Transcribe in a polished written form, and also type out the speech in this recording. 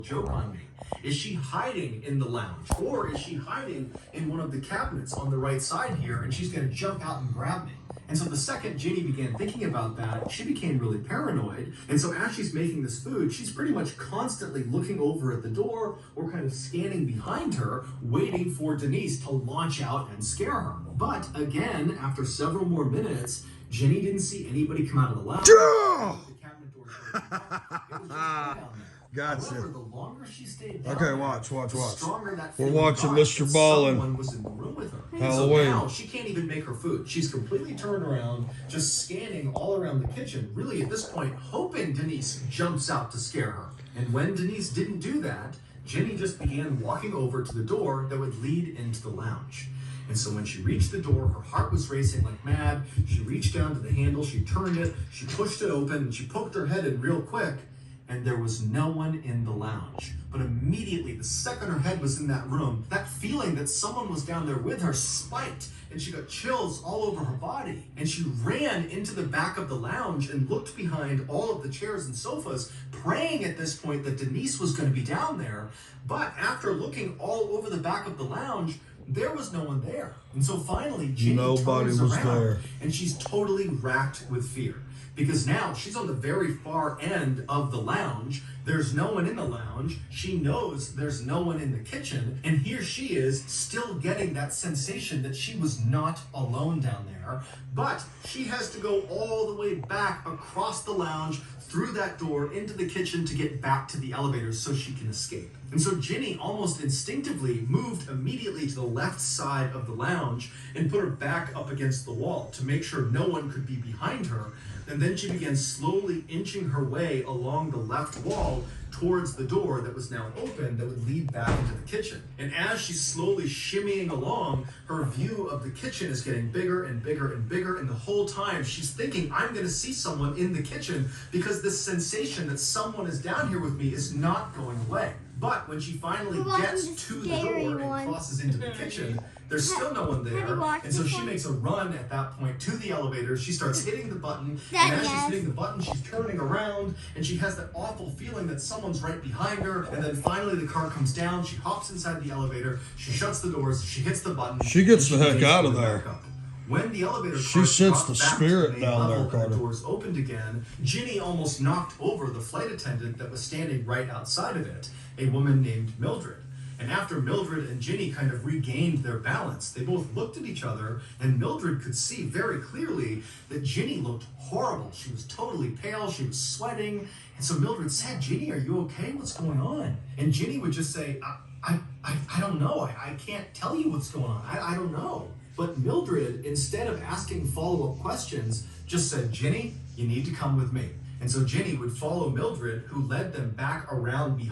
joke on me. Is she hiding in the lounge, or is she hiding in one of the cabinets on the right side here, and she's going to jump out and grab me? And so the second Ginny began thinking about that, she became really paranoid. And so as she's making this food, she's pretty much constantly looking over at the door or kind of scanning behind her, waiting for Denise to launch out and scare her. But again, after several more minutes, Ginny didn't see anybody come out of the lounge. The cabinet door started to lock. It was just down there. Gotcha. However, the longer she stayed down Okay, there, watch. the stronger that We're feeling watching got Mr. that Ballen. Someone was in the room with her. Halloween. So now she can't even make her food. She's completely turned around, just scanning all around the kitchen, really at this point hoping Denise jumps out to scare her. And when Denise didn't do that, Ginny just began walking over to the door that would lead into the lounge. And so when she reached the door, her heart was racing like mad. She reached down to the handle, she turned it, she pushed it open, and she poked her head in real quick. And there was no one in the lounge. But immediately, the second her head was in that room, that feeling that someone was down there with her spiked, and she got chills all over her body. And she ran into the back of the lounge and looked behind all of the chairs and sofas, praying at this point that Denise was going to be down there. But after looking all over the back of the lounge, there was no one there. And so finally, Ginny Nobody turns was around, there. and she's totally racked with fear. Because now she's on the very far end of the lounge. There's no one in the lounge. She knows there's no one in the kitchen. And here she is still getting that sensation that she was not alone down there. But she has to go all the way back across the lounge, through that door, into the kitchen to get back to the elevators so she can escape. And so Ginny almost instinctively moved immediately to the left side of the lounge and put her back up against the wall to make sure no one could be behind her. And then she began slowly inching her way along the left wall towards the door that was now open that would lead back into the kitchen. And as she's slowly shimmying along, her view of the kitchen is getting bigger and bigger and bigger. And the whole time she's thinking, I'm going to see someone in the kitchen because this sensation that someone is down here with me is not going away. But when she finally gets to the door and crosses into the kitchen, there's still no one there. And so she makes a run at that point to the elevator. She starts hitting the button. And as she's hitting the button, she's turning around. And she has that awful feeling that someone's right behind her. And then finally the car comes down. She hops inside the elevator. She shuts the doors. She hits the button. She gets the heck out of there. When the elevator She sensed the spirit down there, Carter. The doors opened again. Ginny almost knocked over the flight attendant that was standing right outside of it, a woman named Mildred. And after Mildred and Ginny kind of regained their balance, they both looked at each other, and Mildred could see very clearly that Ginny looked horrible. She was totally pale, she was sweating. And so Mildred said, Ginny, are you okay? What's going on? And Ginny would just say, I don't know. I can't tell you what's going on. I don't know. But Mildred, instead of asking follow-up questions, just said, Ginny, you need to come with me. And so Ginny would follow Mildred, who led them back around behind